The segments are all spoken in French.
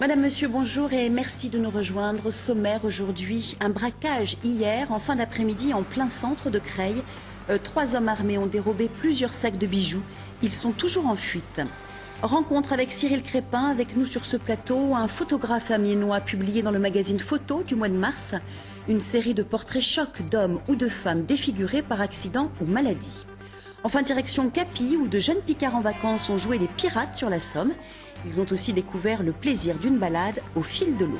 Madame, monsieur, bonjour et merci de nous rejoindre. Au sommaire aujourd'hui, un braquage hier en fin d'après-midi en plein centre de Creil. 3 hommes armés ont dérobé plusieurs sacs de bijoux. Ils sont toujours en fuite. Rencontre avec Cyril Crépin, avec nous sur ce plateau, un photographe amiénois publié dans le magazine Photo du mois de mars. Une série de portraits chocs d'hommes ou de femmes défigurés par accident ou maladie. Enfin, direction Capi, où de jeunes picards en vacances ont joué les pirates sur la Somme. Ils ont aussi découvert le plaisir d'une balade au fil de l'eau.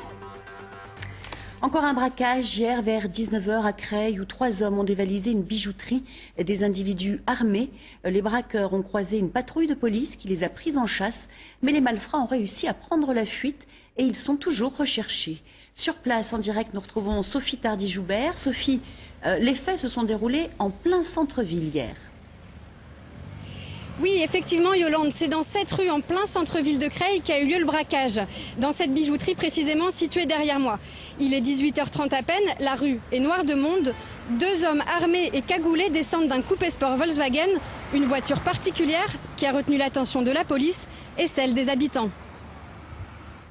Encore un braquage hier vers 19 h à Creil, où 3 hommes ont dévalisé une bijouterie. Des individus armés. Les braqueurs ont croisé une patrouille de police qui les a pris en chasse. Mais les malfrats ont réussi à prendre la fuite et ils sont toujours recherchés. Sur place, en direct, nous retrouvons Sophie Tardy-Joubert. Sophie, les faits se sont déroulés en plein centre-ville hier. Oui, effectivement, Yolande, c'est dans cette rue en plein centre-ville de Creil qu'a eu lieu le braquage. Dans cette bijouterie précisément située derrière moi. Il est 18 h 30 à peine, la rue est noire de monde. 2 hommes armés et cagoulés descendent d'un coupé sport Volkswagen, une voiture particulière qui a retenu l'attention de la police et celle des habitants.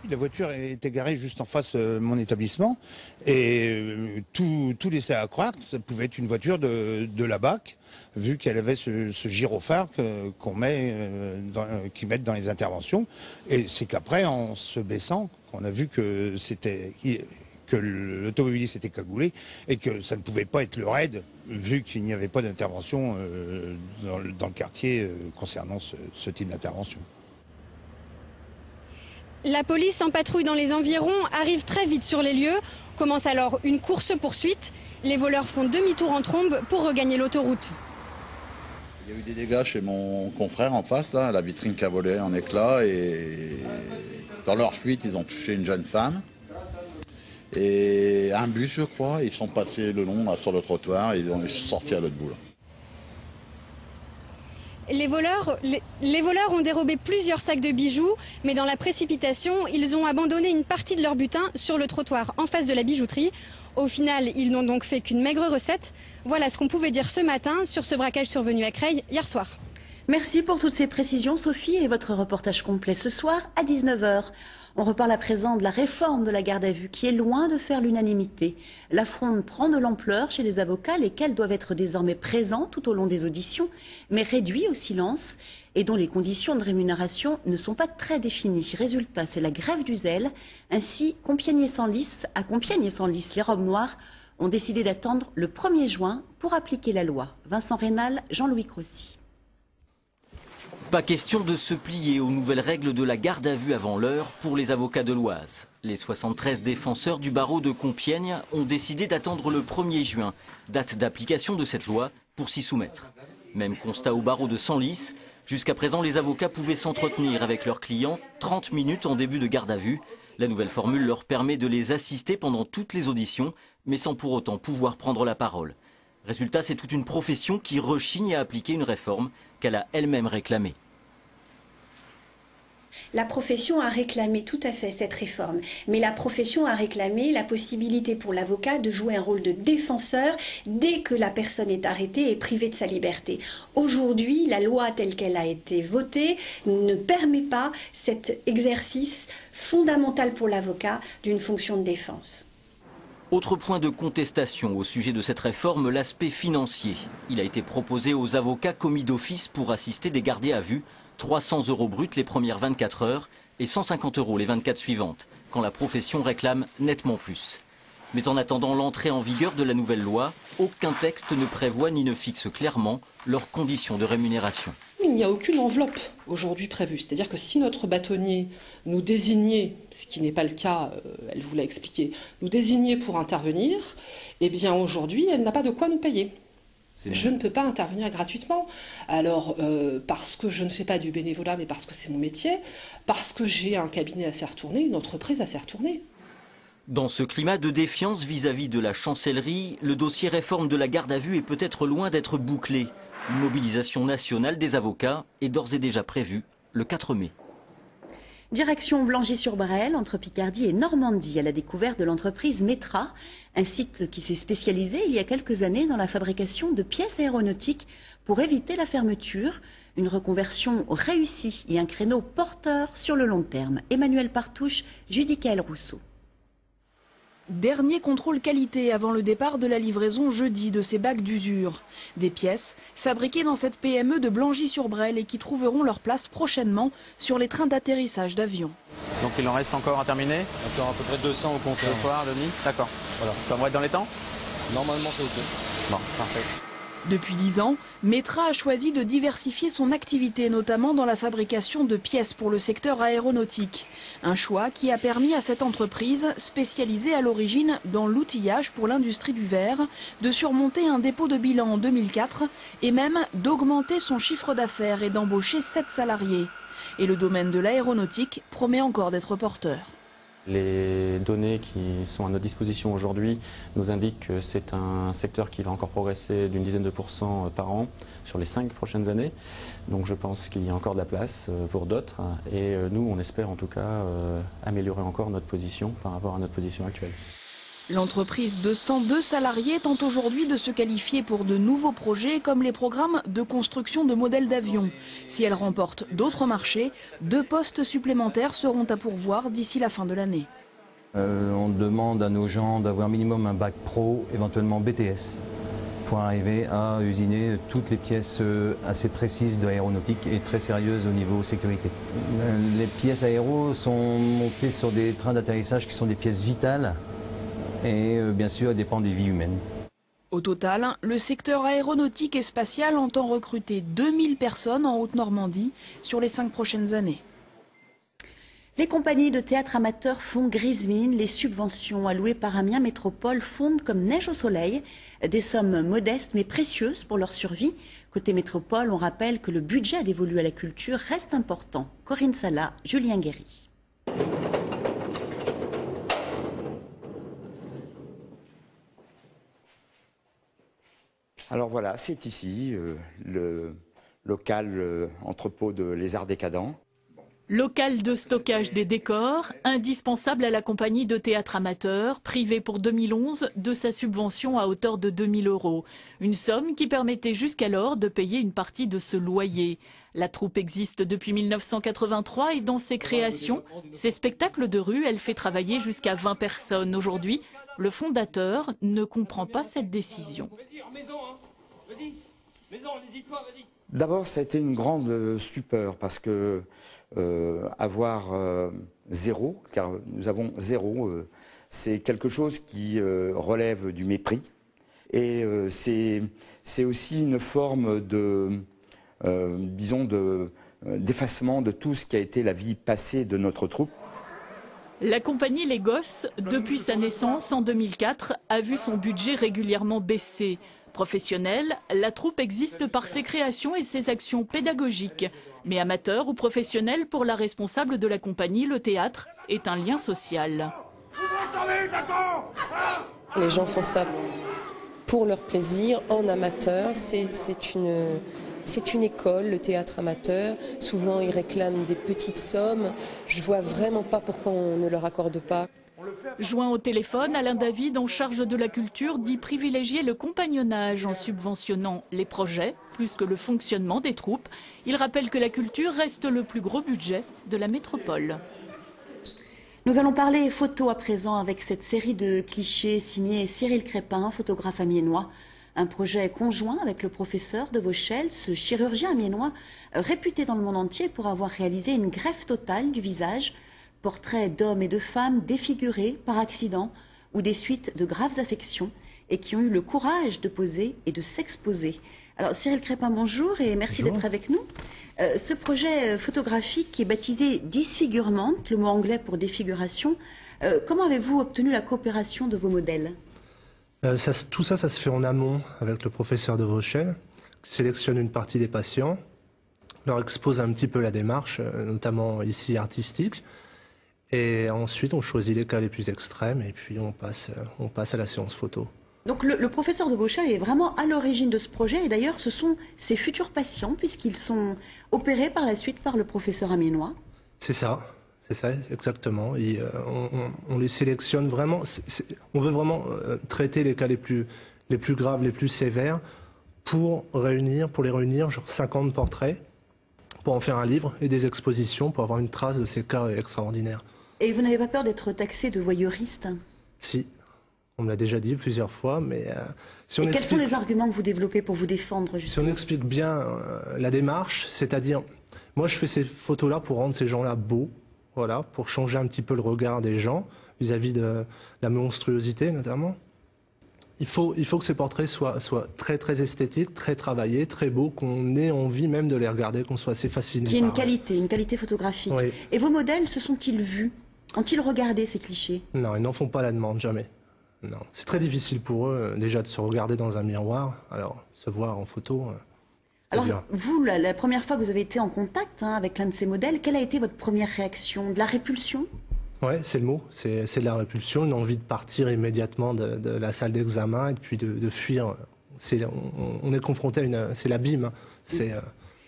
La voiture était garée juste en face de mon établissement et tout laissait à croire que ça pouvait être une voiture de la BAC, vu qu'elle avait ce gyrophare qu'ils mettent dans les interventions. Et c'est qu'après, en se baissant, on a vu que l'automobiliste était cagoulé et que ça ne pouvait pas être le raid, vu qu'il n'y avait pas d'intervention dans le quartier concernant ce type d'intervention. La police en patrouille dans les environs arrive très vite sur les lieux. Commence alors une course-poursuite. Les voleurs font demi-tour en trombe pour regagner l'autoroute. Il y a eu des dégâts chez mon confrère en face, là, la vitrine qui a volé en éclats. Et dans leur fuite, ils ont touché une jeune femme. Et un bus, je crois. Ils sont passés le long là, sur le trottoir et ils sont sortis à l'autre bout. Là. Les voleurs ont dérobé plusieurs sacs de bijoux, mais dans la précipitation, ils ont abandonné une partie de leur butin sur le trottoir en face de la bijouterie. Au final, ils n'ont donc fait qu'une maigre recette. Voilà ce qu'on pouvait dire ce matin sur ce braquage survenu à Creil hier soir. Merci pour toutes ces précisions, Sophie, et votre reportage complet ce soir à 19 h. On reparle à présent de la réforme de la garde à vue qui est loin de faire l'unanimité. La fronde prend de l'ampleur chez les avocats, lesquels doivent être désormais présents tout au long des auditions, mais réduits au silence et dont les conditions de rémunération ne sont pas très définies. Résultat, c'est la grève du zèle. Ainsi, à Compiègne et Senlis, les robes noires ont décidé d'attendre le 1er juin pour appliquer la loi. Vincent Rénal, Jean-Louis Crossy. Pas question de se plier aux nouvelles règles de la garde à vue avant l'heure pour les avocats de l'Oise. Les 73 défenseurs du barreau de Compiègne ont décidé d'attendre le 1er juin, date d'application de cette loi, pour s'y soumettre. Même constat au barreau de Senlis. Jusqu'à présent, les avocats pouvaient s'entretenir avec leurs clients 30 minutes en début de garde à vue. La nouvelle formule leur permet de les assister pendant toutes les auditions, mais sans pour autant pouvoir prendre la parole. Résultat, c'est toute une profession qui rechigne à appliquer une réforme qu'elle a elle-même réclamée. La profession a réclamé tout à fait cette réforme, mais la profession a réclamé la possibilité pour l'avocat de jouer un rôle de défenseur dès que la personne est arrêtée et privée de sa liberté. Aujourd'hui, la loi telle qu'elle a été votée ne permet pas cet exercice fondamental pour l'avocat d'une fonction de défense. Autre point de contestation au sujet de cette réforme, l'aspect financier. Il a été proposé aux avocats commis d'office pour assister des gardés à vue, 300 € bruts les premières 24 heures et 150 € les 24 suivantes, quand la profession réclame nettement plus. Mais en attendant l'entrée en vigueur de la nouvelle loi, aucun texte ne prévoit ni ne fixe clairement leurs conditions de rémunération. Il n'y a aucune enveloppe aujourd'hui prévue. C'est-à-dire que si notre bâtonnier nous désignait, ce qui n'est pas le cas, elle vous l'a expliqué, nous désignait pour intervenir, eh bien aujourd'hui, elle n'a pas de quoi nous payer. Je ne peux pas intervenir gratuitement. Alors, parce que je ne fais pas du bénévolat, mais parce que c'est mon métier, parce que j'ai un cabinet à faire tourner, une entreprise à faire tourner. Dans ce climat de défiance vis-à-vis de la chancellerie, le dossier réforme de la garde à vue est peut-être loin d'être bouclé. Une mobilisation nationale des avocats est d'ores et déjà prévue le 4 mai. Direction Blangy-sur-Bresle, entre Picardie et Normandie, à la découverte de l'entreprise Metra, un site qui s'est spécialisé il y a quelques années dans la fabrication de pièces aéronautiques pour éviter la fermeture. Une reconversion réussie et un créneau porteur sur le long terme. Emmanuel Partouche, Judicaël Rousseau. Dernier contrôle qualité avant le départ de la livraison jeudi de ces bacs d'usure. Des pièces fabriquées dans cette PME de Blangy-sur-Bresle et qui trouveront leur place prochainement sur les trains d'atterrissage d'avions. Donc il en reste encore à terminer? Encore à peu près 200 au compteur. Ce soir, demi? D'accord. Voilà. Ça va être dans les temps? Normalement c'est ok. Bon, parfait. Depuis 10 ans, Metra a choisi de diversifier son activité, notamment dans la fabrication de pièces pour le secteur aéronautique. Un choix qui a permis à cette entreprise, spécialisée à l'origine dans l'outillage pour l'industrie du verre, de surmonter un dépôt de bilan en 2004 et même d'augmenter son chiffre d'affaires et d'embaucher 7 salariés. Et le domaine de l'aéronautique promet encore d'être porteur. Les données qui sont à notre disposition aujourd'hui nous indiquent que c'est un secteur qui va encore progresser d'une dizaine de % par an sur les 5 prochaines années. Donc je pense qu'il y a encore de la place pour d'autres et nous on espère en tout cas améliorer encore notre position par rapport à notre position actuelle. L'entreprise de 102 salariés tente aujourd'hui de se qualifier pour de nouveaux projets comme les programmes de construction de modèles d'avions. Si elle remporte d'autres marchés, 2 postes supplémentaires seront à pourvoir d'ici la fin de l'année. On demande à nos gens d'avoir minimum un bac pro, éventuellement BTS, pour arriver à usiner toutes les pièces assez précises de l'aéronautique et très sérieuses au niveau sécurité. Les pièces aéro sont montées sur des trains d'atterrissage qui sont des pièces vitales. Et bien sûr, elle dépend des vies humaines. Au total, le secteur aéronautique et spatial entend recruter 2000 personnes en Haute-Normandie sur les 5 prochaines années. Les compagnies de théâtre amateurs font grise mine. Les subventions allouées par Amiens Métropole fondent comme neige au soleil. Des sommes modestes mais précieuses pour leur survie. Côté métropole, on rappelle que le budget dévolu à la culture reste important. Corinne Sala, Julien Guéry. Alors voilà, c'est ici le local entrepôt de Les Arts Décadents. Local de stockage des décors, indispensable à la compagnie de théâtre amateur, privée pour 2011 de sa subvention à hauteur de 2000 €. Une somme qui permettait jusqu'alors de payer une partie de ce loyer. La troupe existe depuis 1983 et dans ses créations, ses spectacles de rue, elle fait travailler jusqu'à 20 personnes. Aujourd'hui, le fondateur ne comprend pas cette décision. D'abord, ça a été une grande stupeur parce que avoir zéro, car nous avons zéro, c'est quelque chose qui relève du mépris. Et c'est aussi une forme de, disons, d'effacement de tout ce qui a été la vie passée de notre troupe. La compagnie Les Gosses, depuis sa naissance en 2004, a vu son budget régulièrement baisser. Professionnelle, la troupe existe par ses créations et ses actions pédagogiques. Mais amateur ou professionnel, pour la responsable de la compagnie, le théâtre est un lien social. Les gens font ça pour leur plaisir, en amateur. C'est une école, le théâtre amateur. Souvent, ils réclament des petites sommes. Je ne vois vraiment pas pourquoi on ne leur accorde pas. Joint au téléphone, Alain David, en charge de la culture, dit privilégier le compagnonnage en subventionnant les projets plus que le fonctionnement des troupes. Il rappelle que la culture reste le plus gros budget de la métropole. Nous allons parler photo à présent avec cette série de clichés signés Cyril Crépin, photographe amiénois. Un projet conjoint avec le professeur de Vauchelles, ce chirurgien amiénois réputé dans le monde entier pour avoir réalisé une greffe totale du visage. Portraits d'hommes et de femmes défigurés par accident ou des suites de graves affections et qui ont eu le courage de poser et de s'exposer. Alors Cyril Crépin, bonjour et merci d'être avec nous. Ce projet photographique qui est baptisé Disfigurement, le mot anglais pour défiguration, comment avez-vous obtenu la coopération de vos modèles? Tout ça se fait en amont avec le professeur de Vauchelles, qui sélectionne une partie des patients, leur expose un petit peu la démarche, notamment ici artistique, et ensuite on choisit les cas les plus extrêmes et puis on passe à la séance photo. Donc le professeur de Vauchelles est vraiment à l'origine de ce projet et d'ailleurs ce sont ses futurs patients puisqu'ils sont opérés par la suite par le professeur amiénois. C'est ça, C'est ça, exactement. On les sélectionne vraiment. On veut vraiment traiter les cas les plus graves, les plus sévères, pour les réunir, genre 50 portraits, pour en faire un livre et des expositions, pour avoir une trace de ces cas extraordinaires. Et vous n'avez pas peur d'être taxé de voyeuriste? Si, on me l'a déjà dit plusieurs fois, mais si on quels sont les arguments que vous développez pour vous défendre, justement? Si on explique bien la démarche, c'est-à-dire, moi je fais ces photos-là pour rendre ces gens-là beaux, voilà, pour changer un petit peu le regard des gens vis-à-vis de la monstruosité notamment. Il faut que ces portraits soient très très esthétiques, très travaillés, très beaux, qu'on ait envie même de les regarder, qu'on soit assez fasciné. Qu'il y ait une qualité photographique. Oui. Et vos modèles, se sont-ils vus? Ont-ils regardé ces clichés? Non, ils n'en font pas la demande, jamais. Non, c'est très difficile pour eux déjà de se regarder dans un miroir, alors se voir en photo. Alors bien. Vous, la première fois que vous avez été en contact avec l'un de ces modèles, quelle a été votre première réaction? De la répulsion? Oui, c'est le mot, c'est de la répulsion, une envie de partir immédiatement de la salle d'examen et puis de fuir. On est confronté à c'est l'abîme.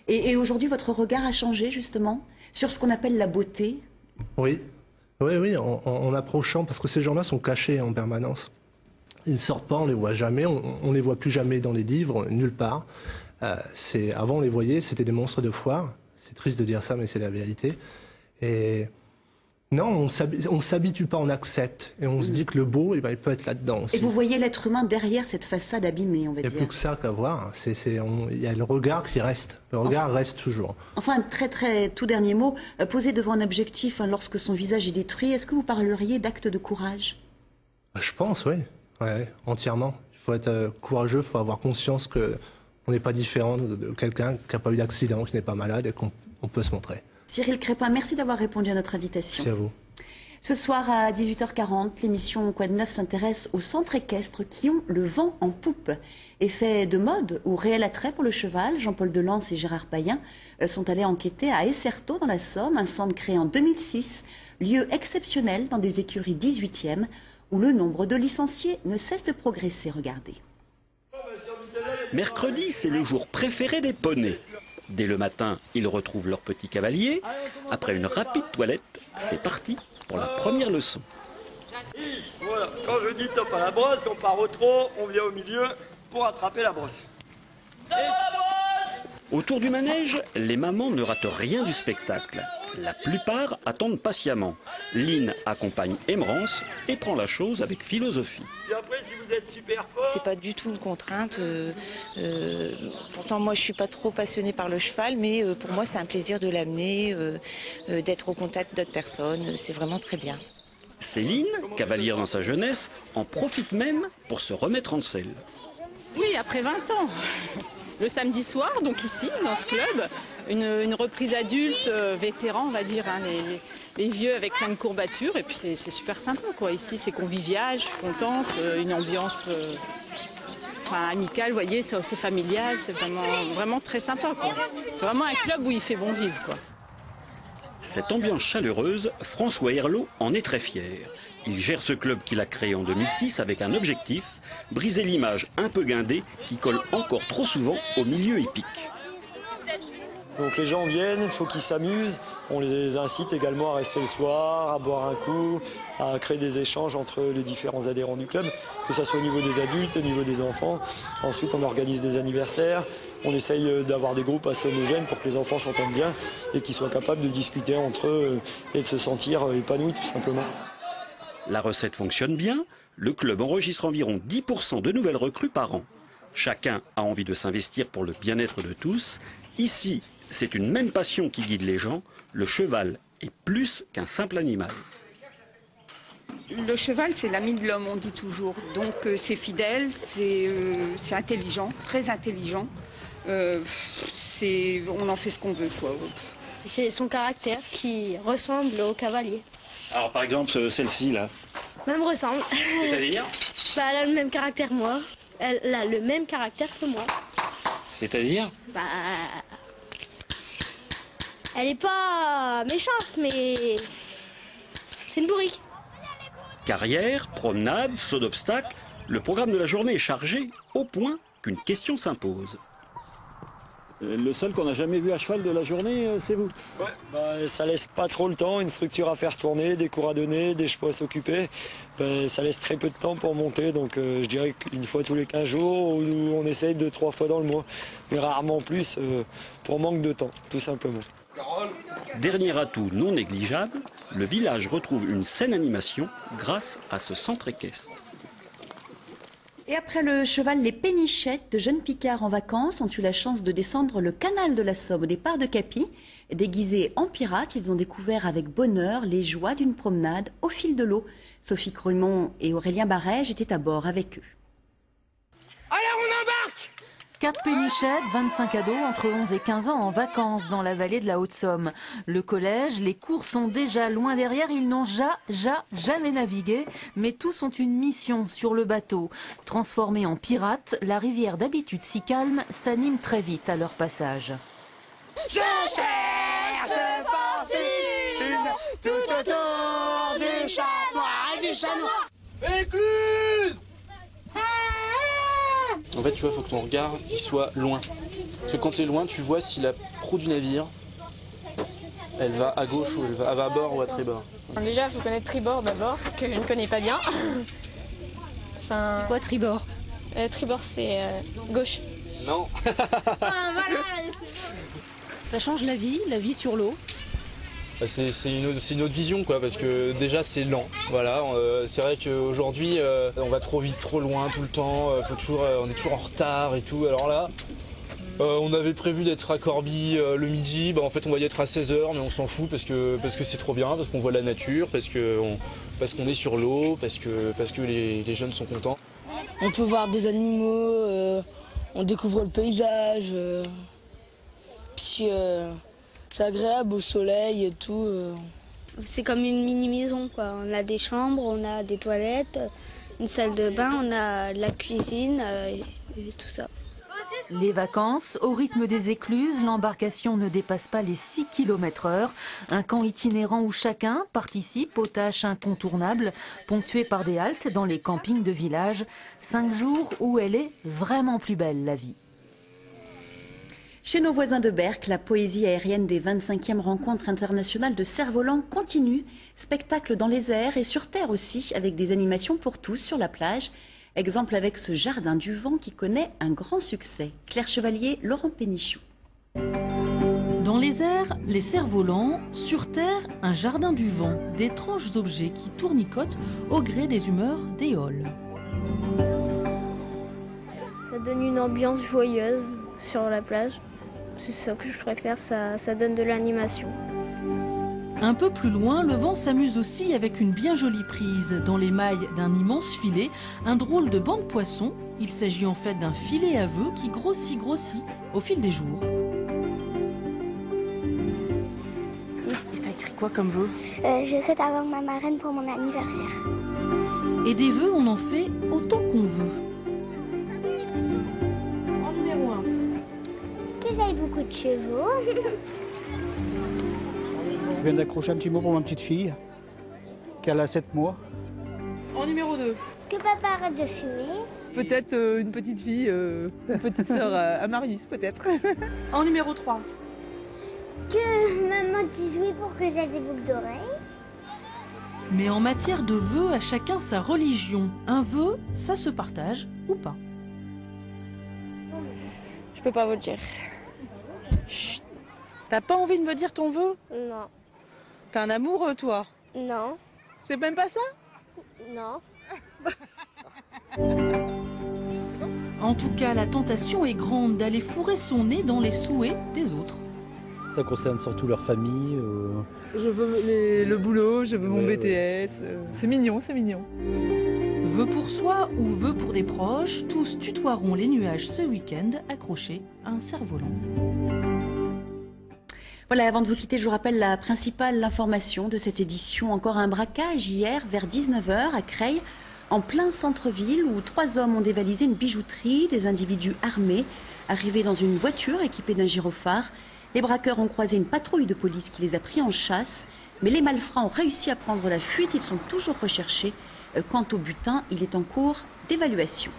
Et aujourd'hui, votre regard a changé justement sur ce qu'on appelle la beauté? Oui, en approchant, parce que ces gens-là sont cachés en permanence. Ils ne sortent pas, on ne les voit jamais, on ne les voit plus jamais dans les livres, nulle part. Avant, on les voyait, c'était des monstres de foire. C'est triste de dire ça, mais c'est la vérité. Et non, on ne s'habitue pas, on accepte. Et on se dit que le beau, il peut être là-dedans aussi. Et vous voyez l'être humain derrière cette façade abîmée, on va dire. Il n'y a plus que ça qu'à voir. Il y a le regard qui reste. Le regard reste toujours. Enfin, un tout dernier mot. Posé devant un objectif lorsque son visage est détruit, est-ce que vous parleriez d'acte de courage? Je pense, oui. Ouais, entièrement. Il faut être courageux, il faut avoir conscience qu'on n'est pas différent de quelqu'un qui n'a pas eu d'accident, qui n'est pas malade et qu'on peut se montrer. Cyril Crépin, merci d'avoir répondu à notre invitation. Merci à vous. Ce soir à 18h40, l'émission Quoi de neuf s'intéresse aux centres équestres qui ont le vent en poupe. Effet de mode ou réel attrait pour le cheval, Jean-Paul Delance et Gérard Payen sont allés enquêter à Essertot dans la Somme, un centre créé en 2006, lieu exceptionnel dans des écuries 18e, où le nombre de licenciés ne cesse de progresser. Regardez. Mercredi, c'est le jour préféré des poneys. Dès le matin, ils retrouvent leur petit cavalier. Après une rapide toilette, c'est parti pour la première leçon. Voilà, quand je dis top à la brosse, on part au trot, on vient au milieu pour attraper la brosse. Autour du manège, les mamans ne ratent rien du spectacle. La plupart attendent patiemment. Lynn accompagne Emerance et prend la chose avec philosophie. Et après, si vous êtes super fort... C'est pas du tout une contrainte. Pourtant, moi, je suis pas trop passionnée par le cheval, mais pour moi, c'est un plaisir de l'amener, d'être au contact d'autres personnes. C'est vraiment très bien. Céline, cavalière dans sa jeunesse, en profite même pour se remettre en selle. Oui, après 20 ans. Le samedi soir, donc ici, dans ce club, une reprise adulte, vétéran, on va dire, les vieux avec plein de courbatures. Et puis c'est super sympa, quoi. Ici, c'est convivial, je suis contente, une ambiance amicale, vous voyez, c'est familial, c'est vraiment très sympa, quoi. C'est vraiment un club où il fait bon vivre, quoi. Cette ambiance chaleureuse, François Herlot en est très fier. Il gère ce club qu'il a créé en 2006 avec un objectif, briser l'image un peu guindée qui colle encore trop souvent au milieu hippique. Donc les gens viennent, il faut qu'ils s'amusent. On les incite également à rester le soir, à boire un coup, à créer des échanges entre les différents adhérents du club, que ce soit au niveau des adultes, au niveau des enfants. Ensuite, on organise des anniversaires. On essaye d'avoir des groupes assez homogènes pour que les enfants s'entendent bien et qu'ils soient capables de discuter entre eux et de se sentir épanouis tout simplement. La recette fonctionne bien. Le club enregistre environ 10% de nouvelles recrues par an. Chacun a envie de s'investir pour le bien-être de tous. Ici, c'est une même passion qui guide les gens. Le cheval est plus qu'un simple animal. Le cheval, c'est l'ami de l'homme, on dit toujours. Donc c'est fidèle, c'est intelligent, très intelligent. On en fait ce qu'on veut, quoi. C'est son caractère qui ressemble au cavalier. Alors par exemple, celle-ci là. Elle me ressemble. C'est-à-dire? Elle a le même caractère que moi. Elle a le même caractère que moi. C'est-à-dire? Elle est pas méchante, mais c'est une bourrique. Carrière, promenade, saut d'obstacles, le programme de la journée est chargé au point qu'une question s'impose. Le seul qu'on n'a jamais vu à cheval de la journée, c'est vous. Ouais, bah, ça laisse pas trop le temps, une structure à faire tourner, des cours à donner, des chevaux à s'occuper. Bah, ça laisse très peu de temps pour monter, donc je dirais qu'une fois tous les 15 jours, ou on essaye 2-3 fois dans le mois. Mais rarement plus, pour manque de temps, tout simplement. Dernier atout non négligeable, le village retrouve une saine animation grâce à ce centre équestre. Et après le cheval, les pénichettes de jeunes picards en vacances ont eu la chance de descendre le canal de la Somme au départ de Capy. Déguisés en pirates, ils ont découvert avec bonheur les joies d'une promenade au fil de l'eau. Sophie Crumont et Aurélien Barège étaient à bord avec eux. Alors on embarque! 4 pénichettes, 25 ados entre 11 et 15 ans en vacances dans la vallée de la Haute-Somme. Le collège, les cours sont déjà loin derrière, ils n'ont jamais navigué, mais tous ont une mission sur le bateau. Transformée en pirate, la rivière d'habitude si calme s'anime très vite à leur passage. Je cherche fortune tout autour du chat noir et du chat noir. Écluse! En fait, tu vois, il faut que ton regard il soit loin. Parce que quand tu es loin, tu vois si la proue du navire, elle va à gauche ou elle va à bord ou à tribord. Déjà, il faut connaître tribord d'abord, que je ne connais pas bien. Enfin, c'est quoi tribord? Tribord, c'est gauche. Non. Voilà, ça change la vie sur l'eau. C'est une autre vision, quoi, parce que déjà c'est lent. Voilà, c'est vrai qu'aujourd'hui on va trop vite, trop loin tout le temps. On est toujours en retard et tout. Alors là, on avait prévu d'être à Corbie le midi. En fait, on va y être à 16h, mais on s'en fout parce que c'est trop bien, parce qu'on voit la nature, parce qu'on est sur l'eau, parce que les jeunes sont contents. On peut voir des animaux, on découvre le paysage. Puis c'est agréable au soleil et tout. C'est comme une mini-maison, quoi. On a des chambres, on a des toilettes, une salle de bain, on a la cuisine et tout ça. Les vacances, au rythme des écluses, l'embarcation ne dépasse pas les 6 km/h. Un camp itinérant où chacun participe aux tâches incontournables, ponctuées par des haltes dans les campings de village. 5 jours où elle est vraiment plus belle, la vie. Chez nos voisins de Berck, la poésie aérienne des 25e rencontres internationales de cerfs-volants continue. Spectacle dans les airs et sur terre aussi, avec des animations pour tous sur la plage. Exemple avec ce jardin du vent qui connaît un grand succès. Claire Chevalier, Laurent Pénichou. Dans les airs, les cerfs-volants. Sur terre, un jardin du vent. D'étranges objets qui tournicotent au gré des humeurs des halls. Ça donne une ambiance joyeuse sur la plage. C'est ça que je préfère, ça donne de l'animation. Un peu plus loin, le vent s'amuse aussi avec une bien jolie prise. Dans les mailles d'un immense filet, un drôle de banc de poissons. Il s'agit en fait d'un filet à vœux qui grossit au fil des jours. Et t'as écrit quoi comme vœu? Je souhaite avoir ma marraine pour mon anniversaire. Et des vœux, on en fait autant qu'on veut. En numéro 1. Que j'aille beaucoup de chevaux. Je viens d'accrocher un petit mot pour ma petite fille, qui a 7 mois. En numéro 2. Que papa arrête de fumer. Peut-être une petite fille, une petite sœur à Marius, peut-être. En numéro 3. Que maman dise oui pour que j'aie des boucles d'oreilles. Mais en matière de vœux, à chacun sa religion. Un vœu, ça se partage ou pas. Je peux pas vous le dire. Chut. T'as pas envie de me dire ton vœu? Non. T'es un amoureux, toi? Non. C'est même pas ça? Non. En tout cas, la tentation est grande d'aller fourrer son nez dans les souhaits des autres. Ça concerne surtout leur famille. Je veux le boulot, je veux mon BTS. C'est mignon, c'est mignon. Vœux pour soi ou vœux pour des proches, tous tutoieront les nuages ce week-end accrochés à un cerf-volant. Voilà, avant de vous quitter, je vous rappelle la principale information de cette édition. Encore un braquage hier vers 19h à Creil, en plein centre-ville, où 3 hommes ont dévalisé une bijouterie. Des individus armés arrivés dans une voiture équipée d'un gyrophare. Les braqueurs ont croisé une patrouille de police qui les a pris en chasse. Mais les malfrats ont réussi à prendre la fuite. Ils sont toujours recherchés. Quant au butin, il est en cours d'évaluation.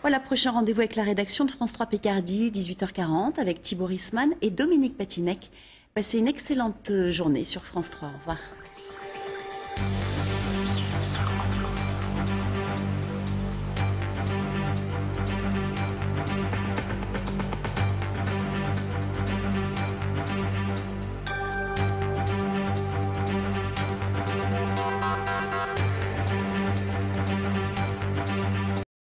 Voilà, prochain rendez-vous avec la rédaction de France 3 Picardie, 18h40, avec Thibaut Risman et Dominique Patinec. Passez une excellente journée sur France 3. Au revoir.